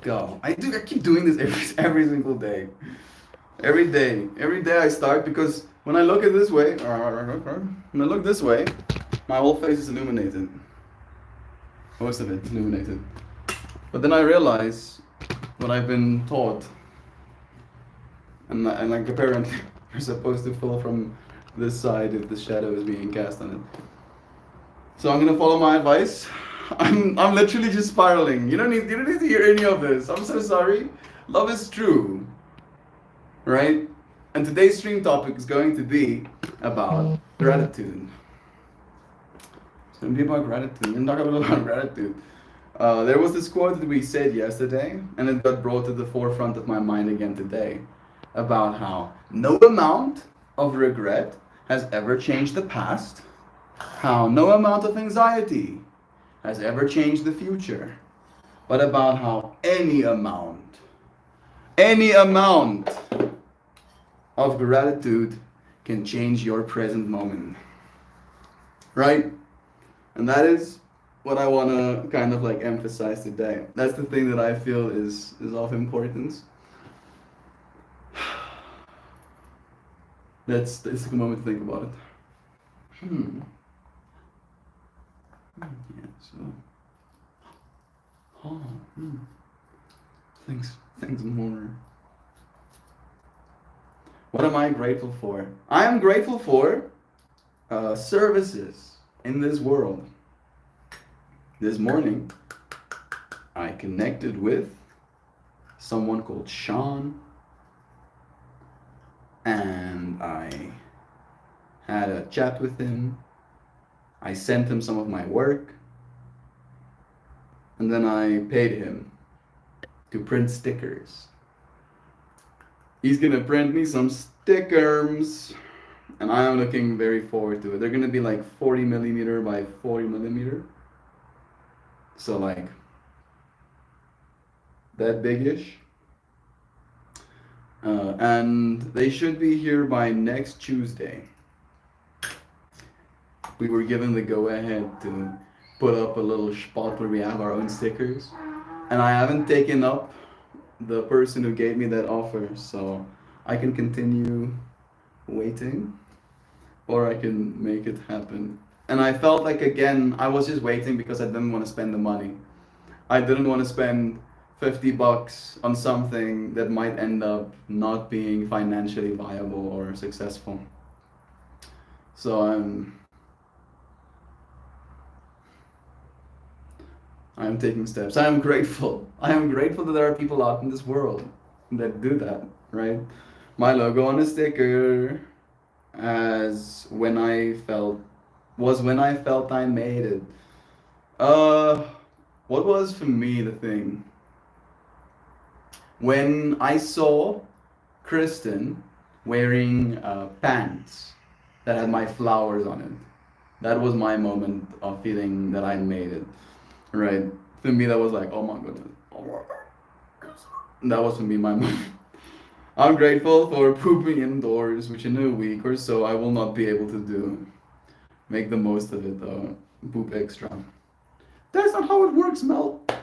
go. I keep doing this every single day. Every day I start because when I look at this way, when I look this way, my whole face is illuminated. Most of it illuminated. But then I realize what I've been taught, and like apparently you're supposed to fall from this side if the shadow is being cast on it. So I'm gonna follow my advice. I'm literally just spiraling. You don't need to hear any of this. I'm so sorry. Love is true, right? And today's stream topic is going to be about gratitude. It's gonna be about gratitude. We're gonna talk a little about gratitude. There was this quote that we said yesterday, and it got brought to the forefront of my mind again today, about how no amount of regret has ever changed the past, how no amount of anxiety has ever changed the future, but about how any amount of gratitude can change your present moment. Right? And that is what I want to kind of like emphasize today. That's the thing that I feel is of importance. Let's take a moment to think about it. Yeah, so. Oh, Thanks more. What am I grateful for? I am grateful for services in this world. This morning, I connected with someone called Sean, and I had a chat with him. I sent him some of my work, and then I paid him to print stickers. He's gonna print me some stickers, and I am looking very forward to it. They're gonna be like 40 millimeter by 40 millimeter. So like that big-ish. And they should be here by next Tuesday. We were given the go-ahead to put up a little spot where we have our own stickers. And I haven't taken up the person who gave me that offer, so I can continue waiting, or I can make it happen. And I felt like, again, I was just waiting because I didn't want to spend the money. I didn't want to spend $50 on something that might end up not being financially viable or successful. So I'm taking steps. I am grateful. I am grateful that there are people out in this world that do that, right? My logo on a sticker was when I felt I made it. What was for me the thing? When I saw Kristen wearing pants that had my flowers on it, that was my moment of feeling that I made it. Right. For me, that was like, oh my goodness. Oh my God. That was for me my moment. I'm grateful for pooping indoors, which in a week or so I will not be able to do. Make the most of it though. Poop extra. That's not how it works, Mel. I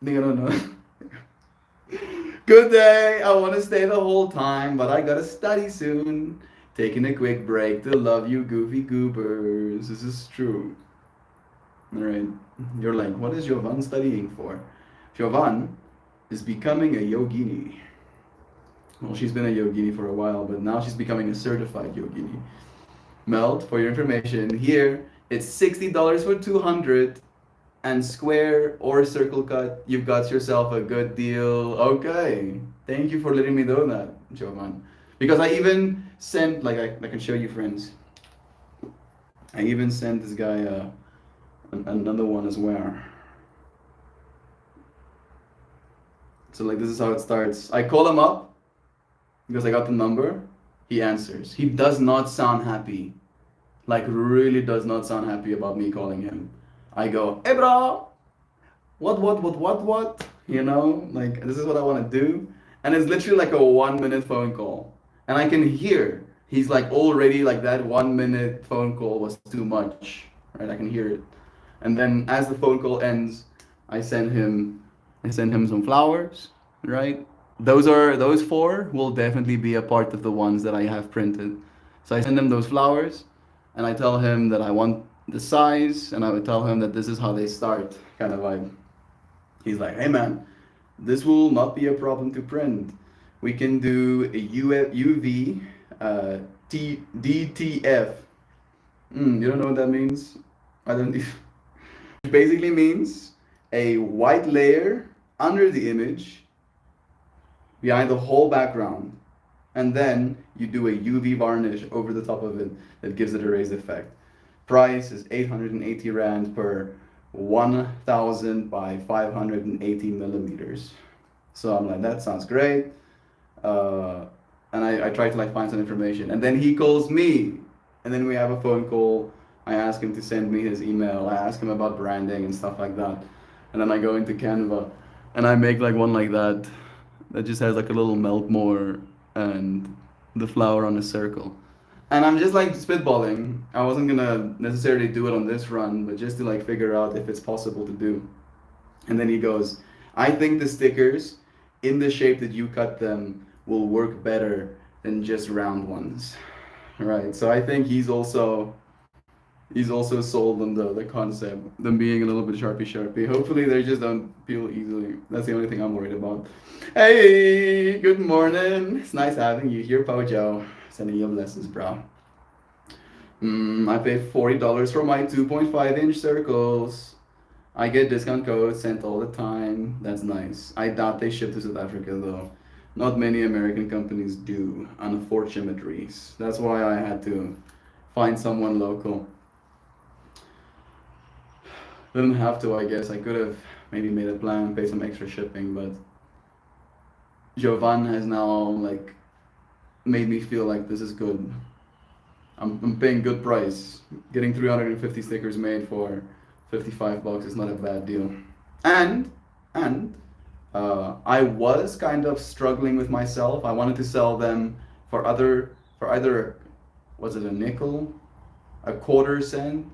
think I don't know. Good day. I want to stay the whole time, but I gotta study soon. Taking a quick break to love you, goofy goobers. This is true. Alright, you're like, what is Jovan studying for? Jovan is becoming a yogini. Well, she's been a yogini for a while, but now she's becoming a certified yogini. Meld, for your information, here it's $60 for 200, and square or circle cut, you've got yourself a good deal. Okay, thank you for letting me know that, Jovan. Because I even sent, like I can show you, friends. I even sent this guy another one as well. So like this is how it starts. I call him up because I got the number. He answers. He does not sound happy. Like really does not sound happy about me calling him. I go, hey bro, what? You know, like this is what I want to do. And it's literally like a 1-minute phone call. And I can hear he's like already like that 1-minute phone call was too much. Right? I can hear it. And then as the phone call ends, I send him I send him some flowers, right? Those four will definitely be a part of the ones that I have printed. So I send him those flowers, and I tell him that I want the size, and I would tell him that this is how they start, kind of vibe. He's like, hey man, this will not be a problem to print. We can do a UV DTF. You don't know what that means? I don't. Which basically means a white layer under the image behind the whole background, and then you do a UV varnish over the top of it that gives it a raised effect. Price is 880 Rand per 1000 by 580 millimeters. So I'm like, that sounds great. And I try to like find some information, and then he calls me, and then we have a phone call. I ask him to send me his email. I ask him about branding and stuff like that, and then I go into Canva, and I make like one like that, that just has like a little melt more and the flower on a circle. And I'm just like spitballing. I wasn't gonna necessarily do it on this run, but just to like figure out if it's possible to do. And then he goes, I think the stickers in the shape that you cut them will work better than just round ones. Right. So I think he's also sold on the concept, them being a little bit sharpie. Hopefully they just don't peel easily. That's the only thing I'm worried about. Hey, good morning. It's nice having you here, Pojo. Sending you blessings, bro. I paid $40 for my 2.5-inch circles. I get discount codes sent all the time. That's nice. I doubt they ship to South Africa though. Not many American companies do, unfortunately. That's why I had to find someone local. Didn't have to, I guess. I could have maybe made a plan, pay some extra shipping, but Jovan has now like made me feel like this is good. I'm paying good price. Getting 350 stickers made for $55 is not a bad deal. And I was kind of struggling with myself. I wanted to sell them for either, was it a nickel, a quarter cent,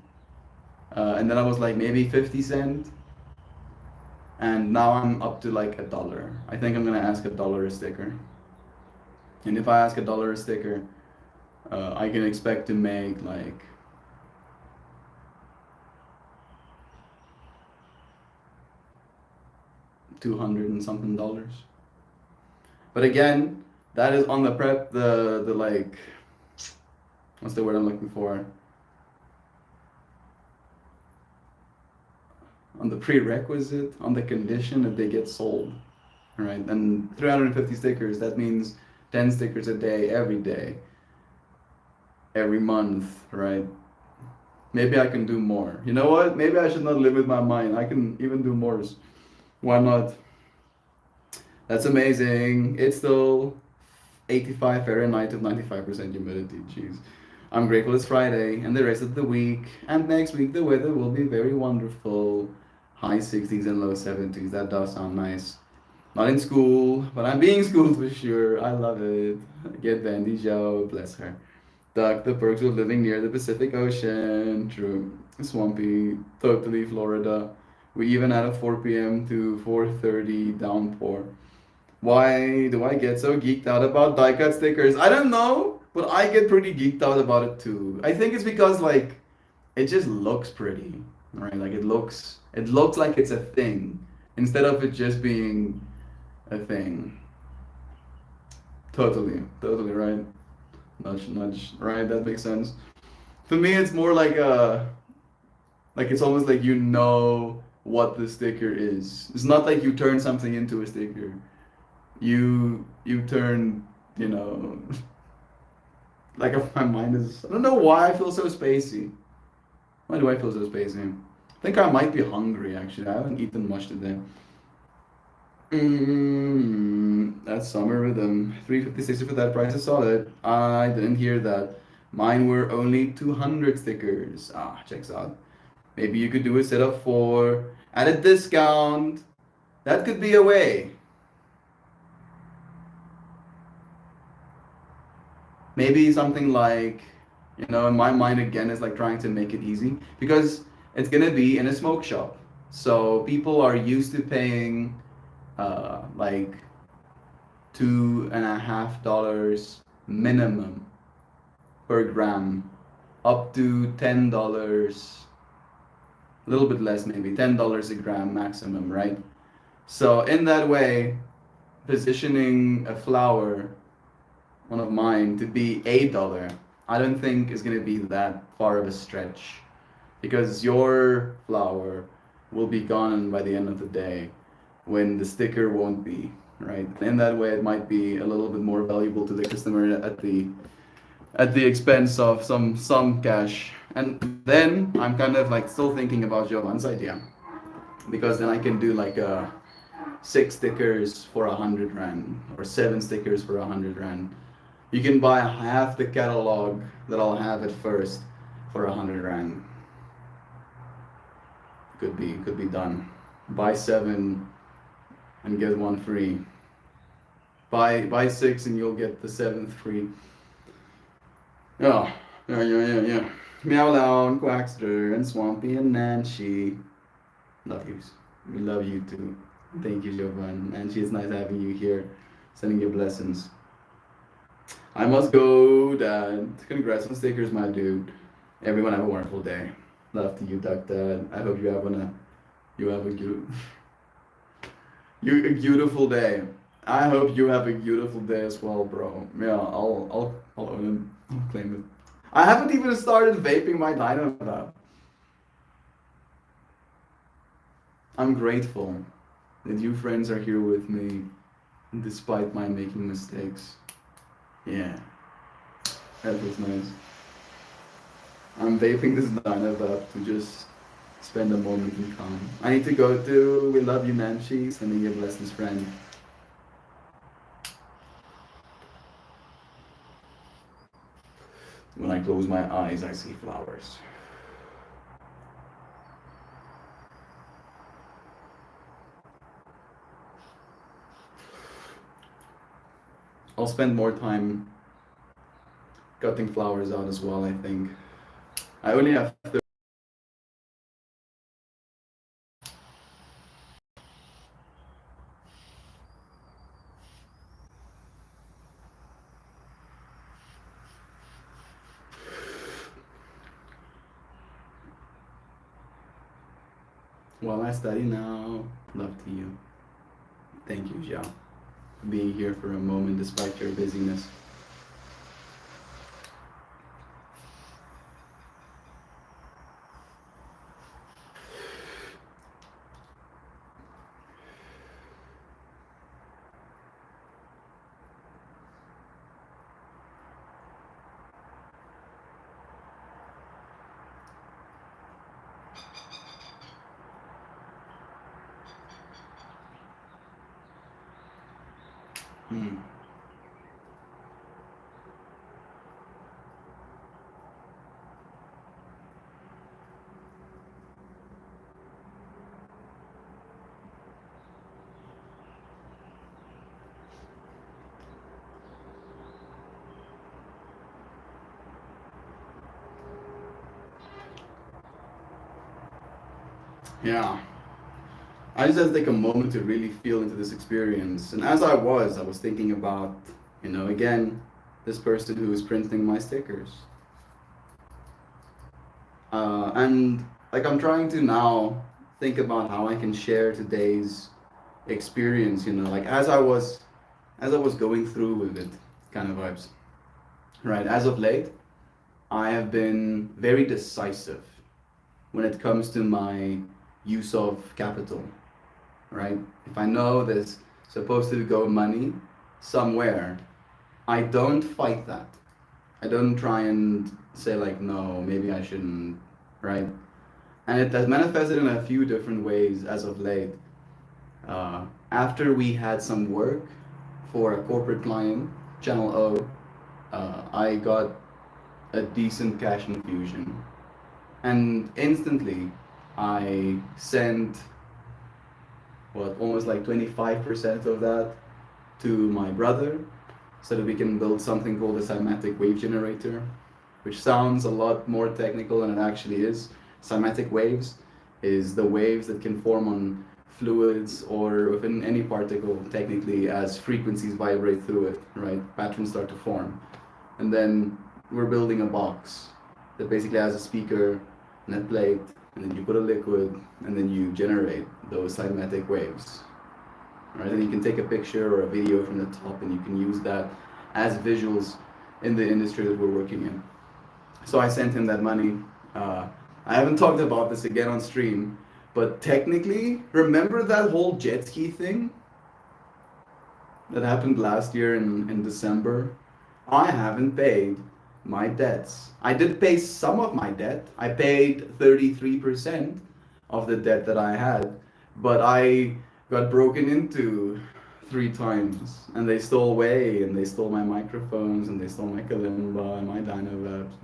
and then I was like maybe 50 cent, and now I'm up to like $1. I think I'm gonna ask $1 a sticker, and if I ask $1 a sticker, I can expect to make like $200 and something. But again, that is on the prep, the like, what's the word I'm looking for? On the prerequisite, on the condition that they get sold, right? And 350 stickers, that means 10 stickers a day, every day, every month, right? Maybe I can do more. You know what? Maybe I should not live with my mind. I can even do more. Why not? That's amazing. It's still 85 Fahrenheit with 95% humidity. Jeez. I'm grateful it's Friday and the rest of the week. And next week the weather will be very wonderful. High 60s and low 70s. That does sound nice. Not in school, but I'm being schooled for sure. I love it. Get Bandy Joe, bless her. Duck, the perks of living near the Pacific Ocean. True. Swampy, totally Florida. We even had a 4 p.m. to 4:30 downpour. Why do I get so geeked out about die cut stickers? I don't know, but I get pretty geeked out about it too. I think it's because like it just looks pretty, right? Like it looks like it's a thing instead of it just being a thing. Totally right. Nudge, right? That makes sense. For me, it's more like it's almost like you know what the sticker is. It's not like you turn something into a sticker. You turn, like if my mind is. I don't know why I feel so spacey. Why do I feel so spacey? I think I might be hungry actually. I haven't eaten much today. That's summer rhythm. 356 for that price is solid. I didn't hear that. Mine were only 200 stickers. Checks out. Maybe you could do a set of 4 at a discount. That could be a way. Maybe something like, in my mind again is like trying to make it easy because it's gonna be in a smoke shop. So people are used to paying like $2.50 minimum per gram, up to $10, a little bit less maybe, $10 a gram maximum, right? So in that way, positioning a flower, one of mine, to be $8, I don't think is going to be that far of a stretch, because your flower will be gone by the end of the day when the sticker won't be, right? In that way, it might be a little bit more valuable to the customer at the expense of some cash. And then I'm kind of like still thinking about Jovan's idea, because then I can do like a 6 stickers for 100 rand, or 7 stickers for 100 rand. You can buy half the catalog that I'll have at first for 100 rand. Could be done. Buy 7 and get 1 free. Buy 6 and you'll get the 7th free. Oh, yeah. Meow and Quackster and Swampy and Nancy. Love yous. We love you too. Thank you, Jovan. And it's nice having you here. Sending you blessings. I must go, Dad. Congrats on stickers, my dude. Everyone have a wonderful day. Love to you, Duck Dad. I hope you have a beautiful day. I hope you have a beautiful day as well, bro. Yeah, I'll own him. I'll claim it. I haven't even started vaping my Dynavap. I'm grateful that you friends are here with me despite my making mistakes. Yeah, that was nice. I'm vaping this Dynavap to just spend a moment in calm. I need to go to We Love You Nancy, sending you blessings, friend. When I close my eyes, I see flowers. I'll spend more time cutting flowers out as well, I think. I only have while I study now. Love to you. Thank you, Xiao, for being here for a moment despite your busyness. Hmm. Yeah. I just had to take a moment to really feel into this experience. And as I was thinking about, again, this person who is printing my stickers. And like I'm trying to now think about how I can share today's experience, like as I was going through with it, kind of vibes. Right. As of late, I have been very decisive when it comes to my use of capital, right? If I know there's supposed to go money somewhere, I don't fight that. I don't try and say like, no, maybe I shouldn't, right? And it has manifested in a few different ways as of late. After we had some work for a corporate client, Channel O, I got a decent cash infusion. And instantly, I sent almost like 25% of that to my brother so that we can build something called a cymatic wave generator, which sounds a lot more technical than it actually is. Cymatic waves is the waves that can form on fluids or within any particle, technically, as frequencies vibrate through it, right? Patterns start to form. And then we're building a box that basically has a speaker and a plate, and then you put a liquid, and then you generate those cymatic waves. Right? And you can take a picture or a video from the top, and you can use that as visuals in the industry that we're working in. So I sent him that money. I haven't talked about this again on stream, but technically, remember that whole jet ski thing that happened last year in December? I haven't paid my debts. I did pay some of my debt. I paid 33% of the debt that I had, but I got broken into 3 times, and they stole away, and they stole my microphones, and they stole my kalimba and my Dynavapes.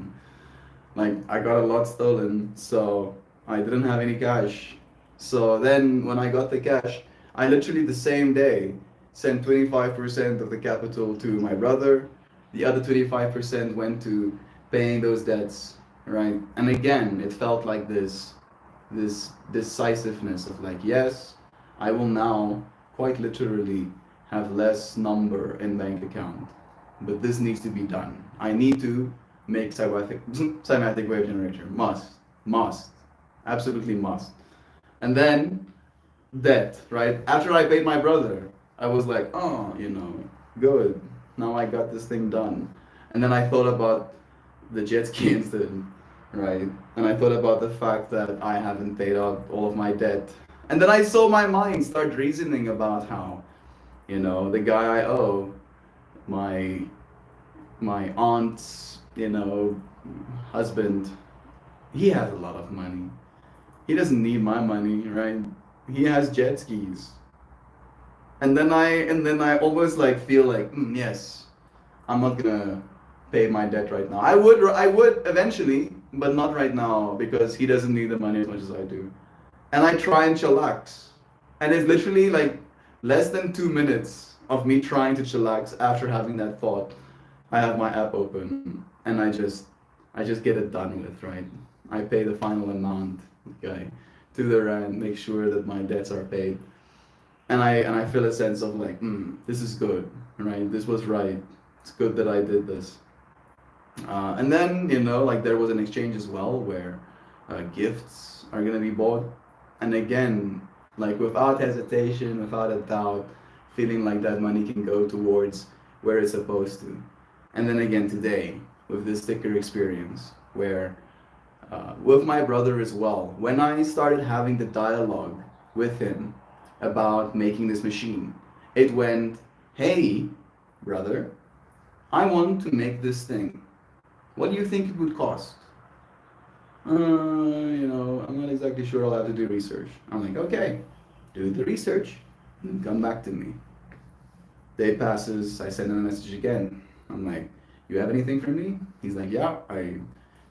Like, I got a lot stolen, so I didn't have any cash. So then when I got the cash, I literally the same day sent 25% of the capital to my brother. The other 25% went to paying those debts, right? And again, it felt like this decisiveness of like, yes, I will now quite literally have less number in bank account, but this needs to be done. I need to make cymatic wave generator. Must, absolutely must. And then debt, right? After I paid my brother, I was like, oh, good. Now I got this thing done. And then I thought about the jet ski incident, right? And I thought about the fact that I haven't paid out all of my debt. And then I saw my mind start reasoning about how, the guy I owe, my aunt's, husband, he has a lot of money. He doesn't need my money, right? He has jet skis. And then I almost like feel like, yes, I'm not gonna pay my debt right now. I would eventually, but not right now, because he doesn't need the money as much as I do. And I try and chillax. And it's literally like less than 2 minutes of me trying to chillax after having that thought. I have my app open, and I just get it done with, right? I pay the final amount, okay, to the rand, make sure that my debts are paid. And I feel a sense of like, this is good, right? This was right. It's good that I did this. And then, like there was an exchange as well where gifts are gonna be bought. And again, like without hesitation, without a doubt, feeling like that money can go towards where it's supposed to. And then again today, with this sticker experience, where with my brother as well, when I started having the dialogue with him about making this machine, it went, hey, brother, I want to make this thing. What do you think it would cost? I'm not exactly sure. I'll have to do research. I'm like, okay, do the research and come back to me. Day passes, I send him a message again. I'm like, you have anything for me? He's like, yeah, I,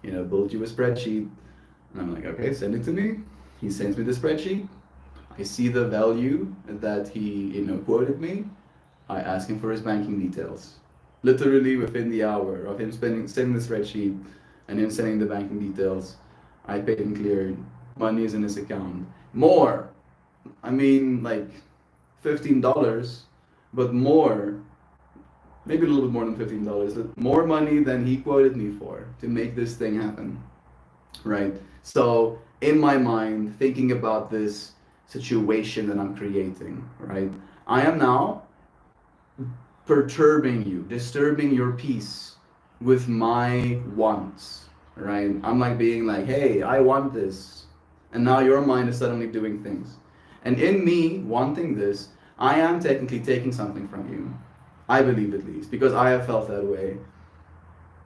built you a spreadsheet. And I'm like, okay, send it to me. He sends me the spreadsheet. I see the value that he, quoted me. I ask him for his banking details. Literally within the hour of him sending the spreadsheet and him sending the banking details, I paid him cleared. Money is in his account. More. I mean, like $15, but more. Maybe a little bit more than $15. But more money than he quoted me for to make this thing happen. Right? So, in my mind, thinking about this situation that I'm creating, right? I am now perturbing you, disturbing your peace with my wants, right? I'm like being like, hey, I want this. And now your mind is suddenly doing things. And in me wanting this, I am technically taking something from you. I believe at least, because I have felt that way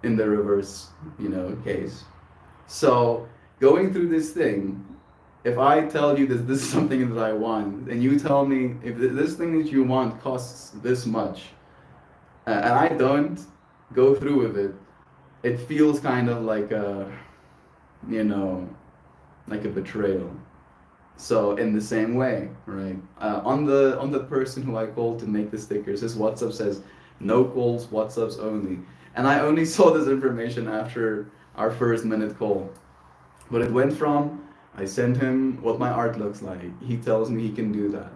in the reverse, case. So going through this thing, if I tell you that this is something that I want, and you tell me if this thing that you want costs this much, and I don't go through with it, it feels kind of like a, like a betrayal. So in the same way, right? On the person who I called to make the stickers, his WhatsApp says, no calls, WhatsApps only. And I only saw this information after our first minute call. But it went from I send him what my art looks like. He tells me he can do that.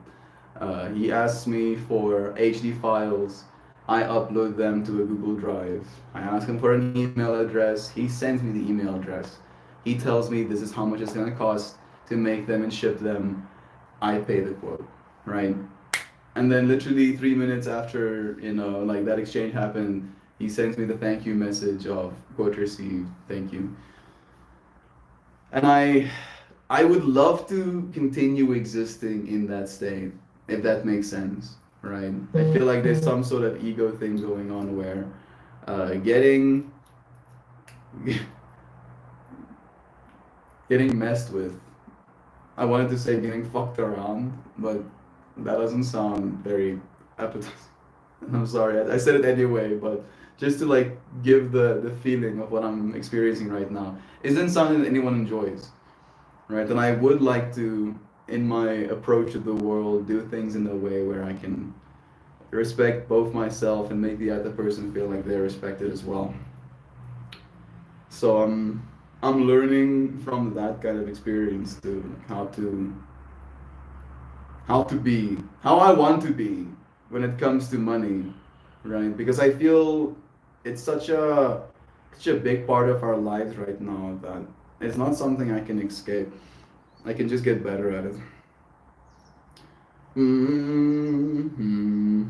He asks me for HD files. I upload them to a Google Drive. I ask him for an email address. He sends me the email address. He tells me this is how much it's going to cost to make them and ship them. I pay the quote, right? And then literally 3 minutes after, like that exchange happened, he sends me the thank you message of quote received, thank you. And I would love to continue existing in that state, if that makes sense, right? I feel like there's some sort of ego thing going on where getting getting messed with. I wanted to say getting fucked around, but that doesn't sound very appetizing. I'm sorry, I said it anyway, but just to like give the feeling of what I'm experiencing right now isn't something that anyone enjoys, right? And I would like to, in my approach to the world, do things in a way where I can respect both myself and make the other person feel like they're respected as well. So I'm learning from that kind of experience to how to be how I want to be when it comes to money, right? Because I feel it's such a big part of our lives right now that it's not something I can escape. I can just get better at it.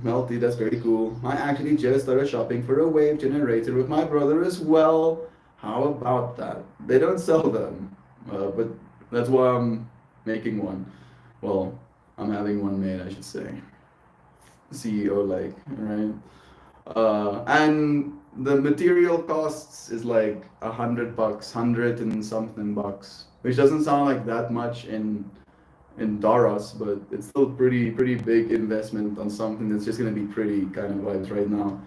Melty, that's very cool. I actually just started shopping for a wave generator with my brother as well. How about that? They don't sell them, but that's why I'm making one. Well, I'm having one made, I should say. CEO like, right? And the material costs is like $100, hundred and something bucks, which doesn't sound like that much in Daros, but it's still pretty big investment on something that's just gonna be pretty kind of vibes right now.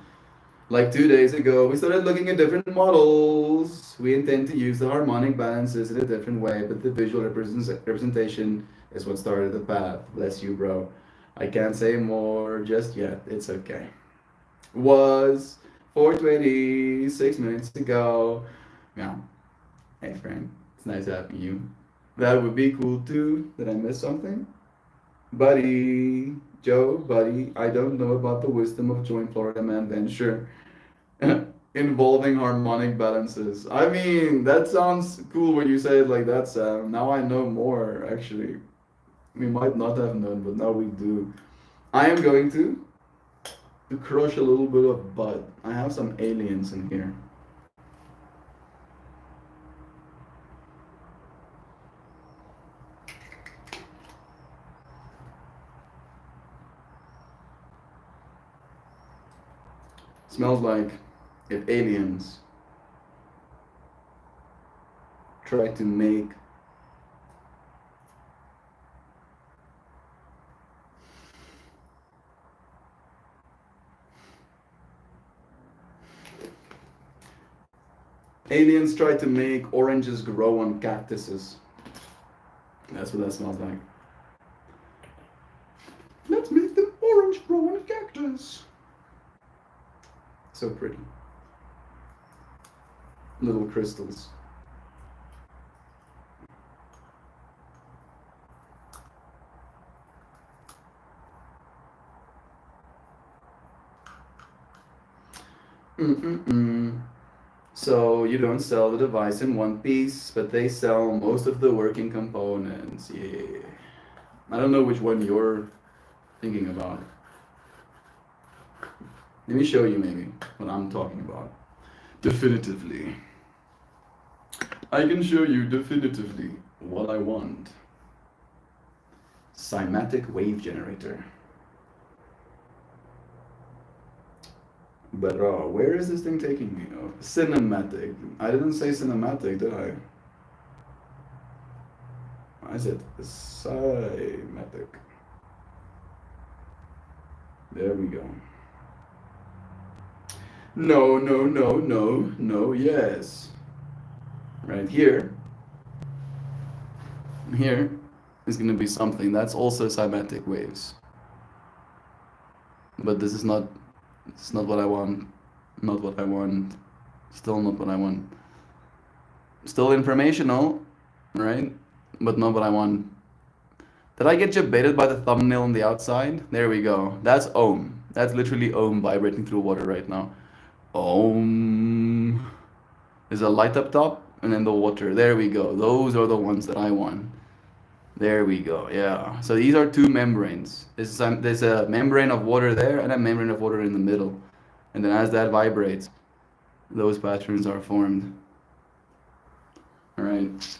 Like 2 days ago, we started looking at different models. We intend to use the harmonic balances in a different way, but the visual representation is what started the path. Bless you, bro. I can't say more just yet. It's okay. Was 4:20, 6 minutes ago. Yeah. Hey, Frank. It's nice having you. That would be cool too. Did I miss something? Buddy, Joe, buddy, I don't know about the wisdom of joint Florida Man venture involving harmonic balances. I mean, that sounds cool when you say it like that, Sam. Now I know more, actually. We might not have known, but now we do. I am going to crush a little bit of bud. I have some aliens in here. Smells like if aliens try to make aliens try to make oranges grow on cactuses. That's what that smells like. Let's make the orange grow on a cactus. So pretty. Little crystals. Mm-mm-mm. So you don't sell the device in one piece, but they sell most of the working components. Yeah. I don't know which one you're thinking about. Let me show you maybe what I'm talking about. Definitively. I can show you definitively what I want. Cymatic wave generator. But where is this thing taking me? Oh, cinematic. I didn't say cinematic, did I? I said cymatic. There we go. No, no, no, no, no, yes. Right here. Here is going to be something that's also cymatic waves. But this is not what I want. Not what I want. Still not what I want. Still informational, right? but not what I want. Did I get you baited by the thumbnail on the outside? There we go. That's Om. That's literally Om vibrating through water right now. Om. There's a light up top and then the water. There we go. Those are the ones that I want. There we go. Yeah. So these are two membranes. There's a membrane of water there and a membrane of water in the middle. And then as that vibrates, those patterns are formed. All right.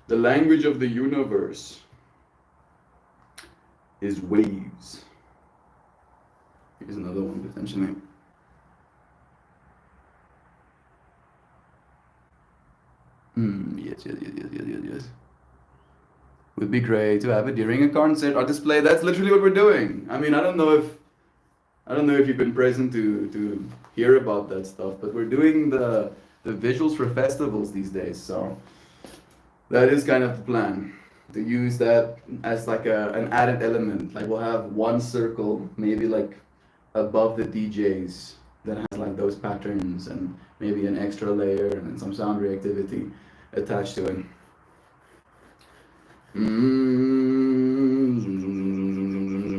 The language of the universe is waves. Here's another one potentially. Yes. Would be great to have it during a concert or display. That's literally what we're doing. I mean, I don't know if you've been present to hear about that stuff, but we're doing the visuals for festivals these days. So that is kind of the plan, to use that as like an added element. Like we'll have one circle, maybe like above the DJs that has like those patterns and maybe an extra layer and then some sound reactivity attached to it.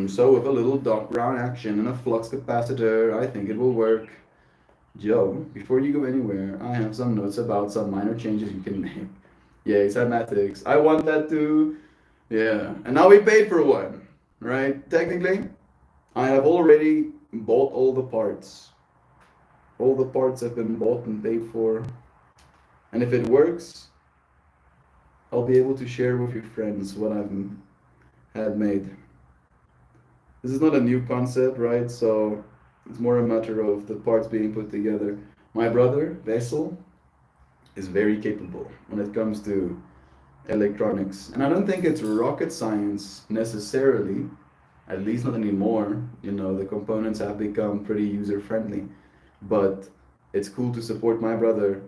So with a little dark brown action and a flux capacitor, I think it will work. Joe, before you go anywhere, I have some notes about some minor changes you can make. Yay, cymatics. I want that too. Yeah, and now we paid for one, right? Technically, I have already bought all the parts. All the parts have been bought and paid for. And if it works, I'll be able to share with your friends what I've had made. This is not a new concept, right? So it's more a matter of the parts being put together. My brother, Vessel, is very capable when it comes to electronics. And I don't think it's rocket science necessarily, at least not anymore. You know, the components have become pretty user-friendly. But it's cool to support my brother.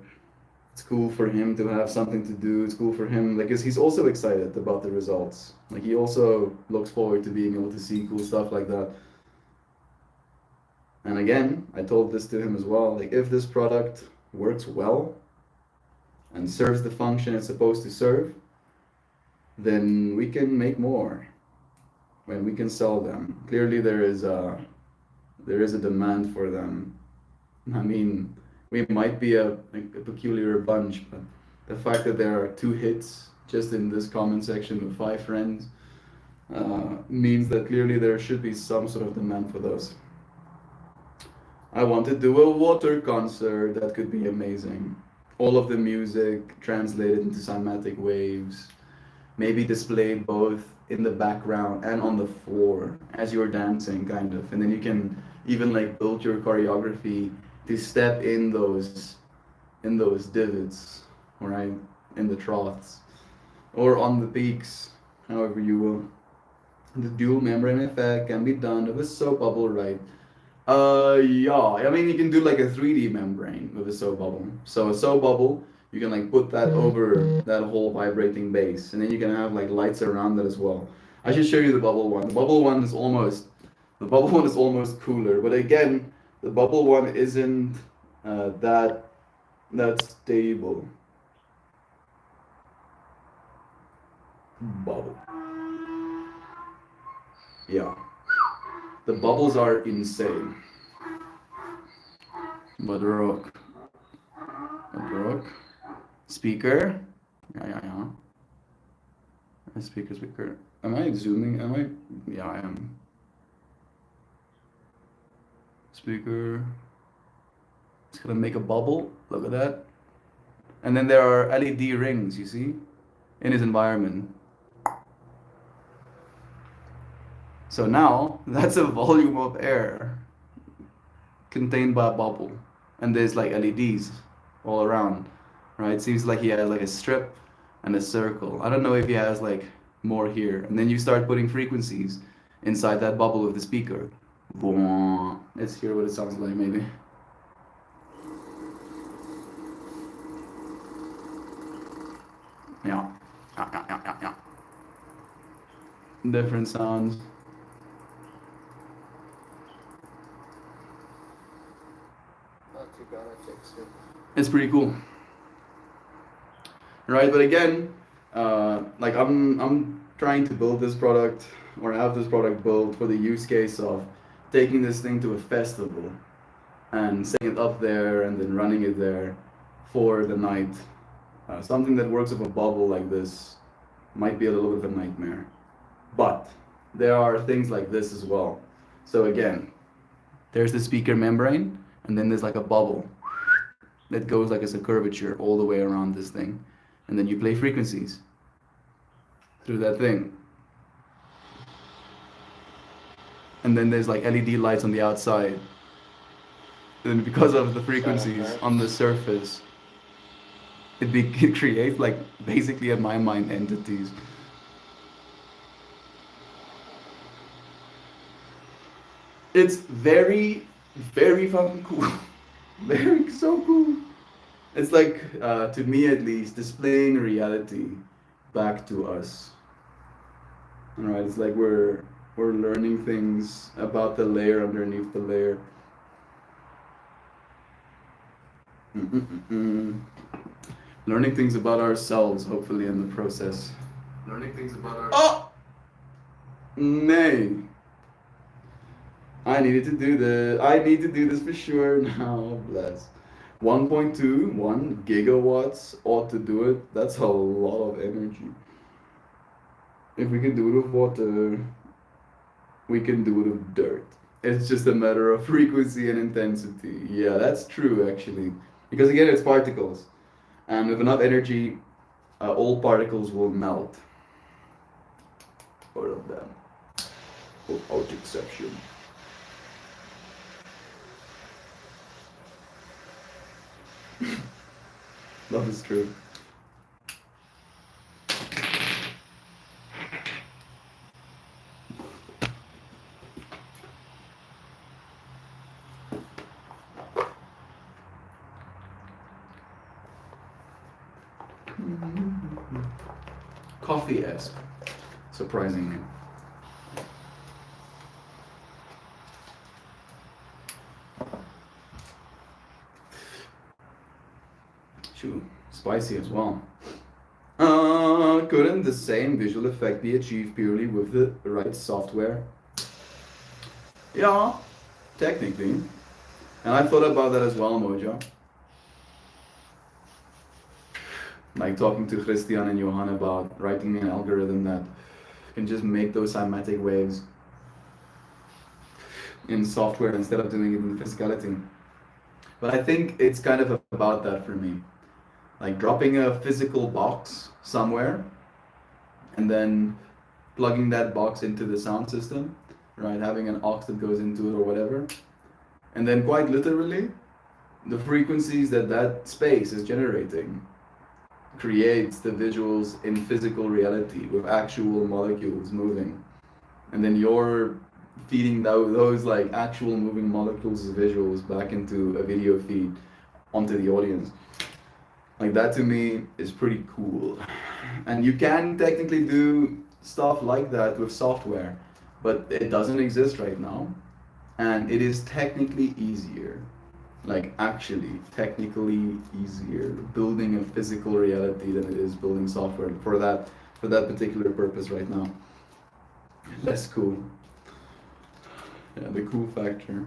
It's cool for him to have something to do. It's cool for him, like, because he's also excited about the results. Like, he also looks forward to being able to see cool stuff like that. And again, I told this to him as well, like, if this product works well and serves the function it's supposed to serve, then we can make more when we can sell them. Clearly there is a demand for them. I mean, we might be a peculiar bunch, but the fact that there are 2 hits just in this comment section with 5 friends means that clearly there should be some sort of demand for those. I want to do a water concert. That could be amazing. All of the music translated into cymatic waves, maybe displayed both in the background and on the floor as you're dancing, kind of. And then you can even like build your choreography to step in those divots, right? In the troughs or on the peaks, however you will. The dual membrane effect can be done with a soap bubble, right? Yeah, I mean, you can do like a 3D membrane with a soap bubble. So a soap bubble, you can like put that over that whole vibrating base, and then you can have like lights around it as well. I should show you the bubble one. The bubble one is almost cooler, but again, the bubble one isn't that stable. Bubble. Yeah. The bubbles are insane. But rock. Speaker. Yeah. Speaker. Am I zooming? Yeah, I am. Speaker. It's gonna make a bubble. Look at that. And then there are LED rings, you see? In his environment. So now, that's a volume of air contained by a bubble. And there's like LEDs all around, right? Seems like he has like a strip and a circle. I don't know if he has like more here. And then you start putting frequencies inside that bubble of the speaker. Let's hear what it sounds like, maybe. Yeah. Different sounds. It's pretty cool, right? But again, Like I'm trying to build this product or have this product built for the use case of taking this thing to a festival and setting it up there and then running it there for the night. Something that works with a bubble like this might be a little bit of a nightmare. But there are things like this as well. So again, there's the speaker membrane, and then there's like a bubble that goes like as a curvature all the way around this thing. And then you play frequencies through that thing. And then there's like LED lights on the outside. And because of the frequencies on the surface, it creates like basically in my mind entities. It's very, very fucking cool. Very so cool. It's like, to me at least, displaying reality back to us. Alright, it's like we're learning things about the layer underneath the layer. Mm-mm-mm. Learning things about ourselves, hopefully, in the process. Learning things about our. Oh! Nay. I need to do this for sure now, bless. 1.21 gigawatts ought to do it. That's a lot of energy. If we can do it with water, we can do it with dirt. It's just a matter of frequency and intensity. Yeah, that's true actually. Because again, it's particles. And with enough energy, all particles will melt. All of them. Without exception. That is true. Coffee-esque, surprisingly. Shoot, spicy as well. Couldn't the same visual effect be achieved purely with the right software? Yeah, technically. And I thought about that as well, Mojo. Like talking to Christian and Johan about writing an algorithm that can just make those cymatic waves in software instead of doing it in physicality. But I think it's kind of about that for me. Like dropping a physical box somewhere and then plugging that box into the sound system, right? Having an aux that goes into it or whatever. And then quite literally, the frequencies that that space is generating creates the visuals in physical reality with actual molecules moving. And then you're feeding those like actual moving molecules as visuals back into a video feed onto the audience. Like that to me is pretty cool. And you can technically do stuff like that with software, but it doesn't exist right now. And it is technically easier, like actually technically easier building a physical reality than it is building software for that particular purpose right now. Less cool. Yeah, the cool factor.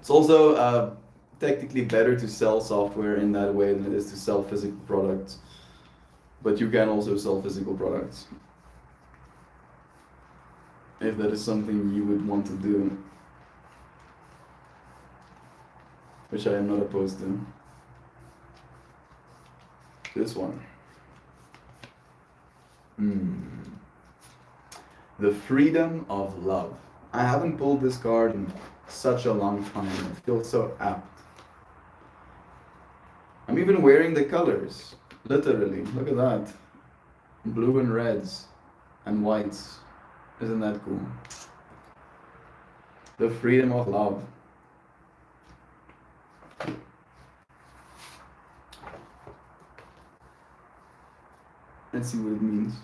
It's also technically better to sell software in that way than it is to sell physical products. But you can also sell physical products. If that is something you would want to do. Which I am not opposed to. This one. The freedom of love. I haven't pulled this card in such a long time. It feels so apt. I'm even wearing the colors. Literally. Look at that. Blue and reds. And whites. Isn't that cool? The freedom of love. Let's see what it means.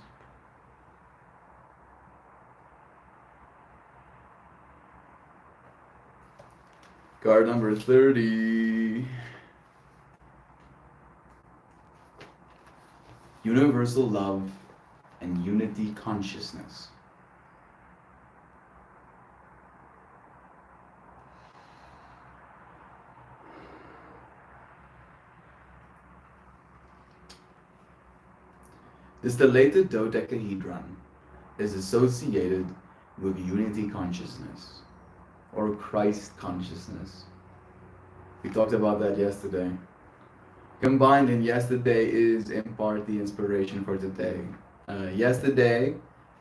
Card number 30. universal love, and unity consciousness. The stellated dodecahedron is associated with unity consciousness or Christ consciousness. We talked about that yesterday. Combined in yesterday is in part the inspiration for today. Yesterday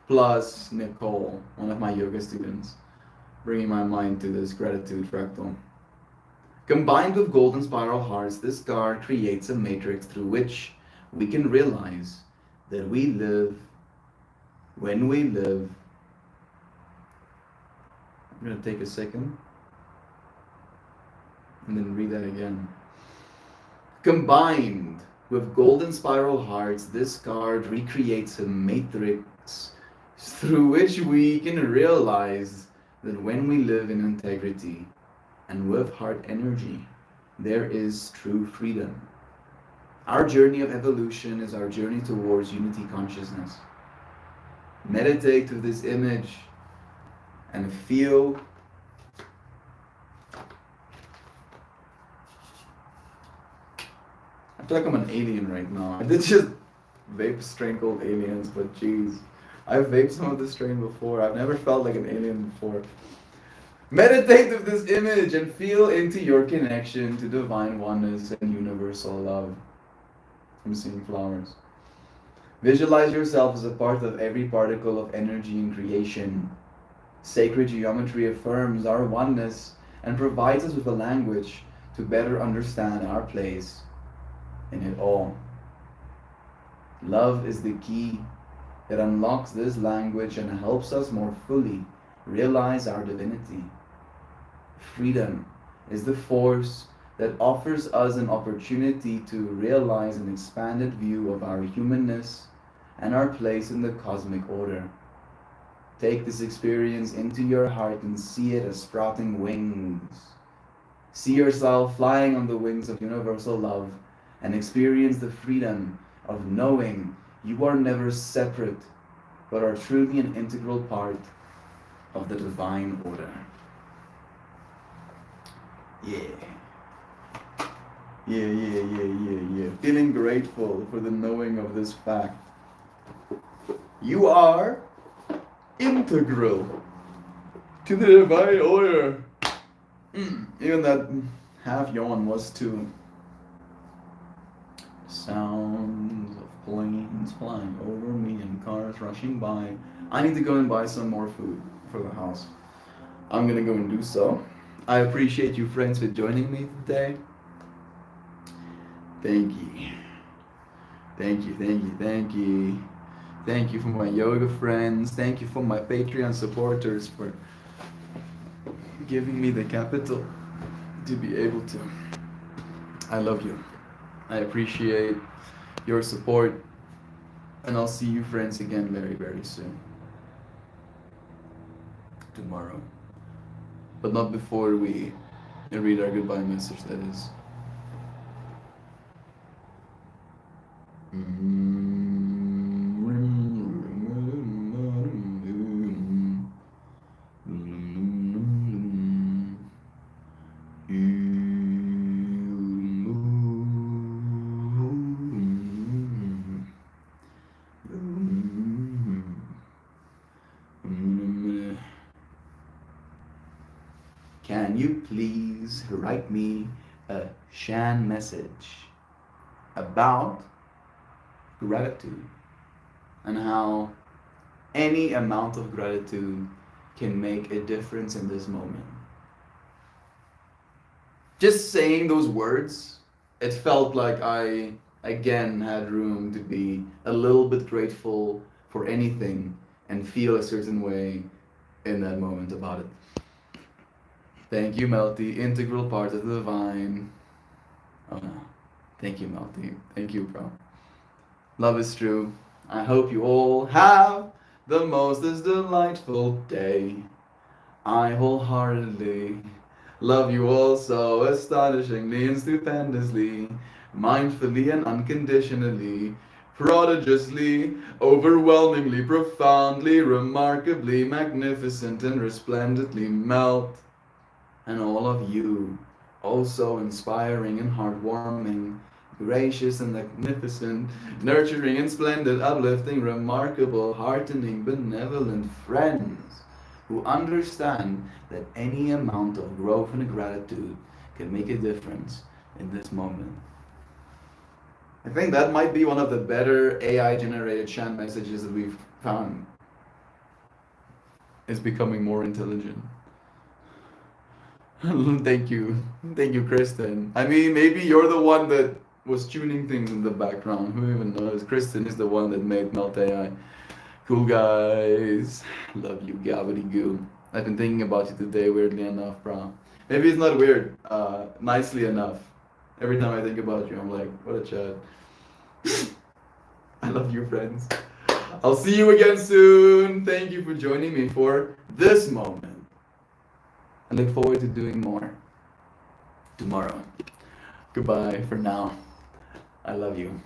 plus Nicole, one of my yoga students, bringing my mind to this gratitude fractal. Combined with golden spiral hearts, this star creates a matrix through which we can realize that we live when we live. I'm going to take a second and then read that again. Combined with golden spiral hearts, this card recreates a matrix through which we can realize that when we live in integrity and with heart energy, there is true freedom. Our journey of evolution is our journey towards unity consciousness. Meditate with this image and feel I feel like I'm an alien right now. I did just vape strain called aliens, but geez, I've vaped some of this strain before. I've never felt like an alien before. Meditate with this image and feel into your connection to divine oneness and universal love. I'm seeing flowers. Visualize yourself as a part of every particle of energy in creation. Sacred geometry affirms our oneness and provides us with a language to better understand our place in it all. Love is the key that unlocks this language and helps us more fully realize our divinity. Freedom is the force that offers us an opportunity to realize an expanded view of our humanness and our place in the cosmic order. Take this experience into your heart and see it as sprouting wings. See yourself flying on the wings of universal love and experience the freedom of knowing you are never separate, but are truly an integral part of the divine order. Yeah. Feeling grateful for the knowing of this fact. You are integral to the divine order. Even that half yawn was too. Sounds of planes flying over me and cars rushing by. I need to go and buy some more food for the house. I'm gonna go and do so. I appreciate you friends for joining me today. Thank you. Thank you for my yoga friends. Thank you for my Patreon supporters for giving me the capital to be able to. I love you. I appreciate your support. And I'll see you friends again very, very soon. Tomorrow. But not before we read our goodbye message, that is. Can you please write me a Shan message about gratitude and how any amount of gratitude can make a difference in this moment? Just saying those words, it felt like I again had room to be a little bit grateful for anything and feel a certain way in that moment about it. Thank you, Melty, integral part of the divine. Oh no. Thank you, Melty. Thank you, bro. Love is true. I hope you all have the most delightful day. I wholeheartedly love you all so astonishingly and stupendously, mindfully and unconditionally. prodigiously, overwhelmingly, profoundly, remarkably, magnificent, and resplendently melt. And all of you, also inspiring and heartwarming, gracious and magnificent, nurturing and splendid, uplifting, remarkable, heartening, benevolent friends who understand that any amount of growth and gratitude can make a difference in this moment. I think that might be one of the better AI generated chant messages that we've found. It's becoming more intelligent. Thank you. Thank you, Kristen. I mean, maybe you're the one that was tuning things in the background. Who even knows? Kristen is the one that made Melt AI. Cool guys. Love you, Gavity Goo. I've been thinking about you today, weirdly enough, bro. Maybe it's not weird, nicely enough. Every time I think about you, I'm like, what a chat. I love you, friends. I'll see you again soon. Thank you for joining me for this moment. I look forward to doing more tomorrow. Goodbye for now. I love you.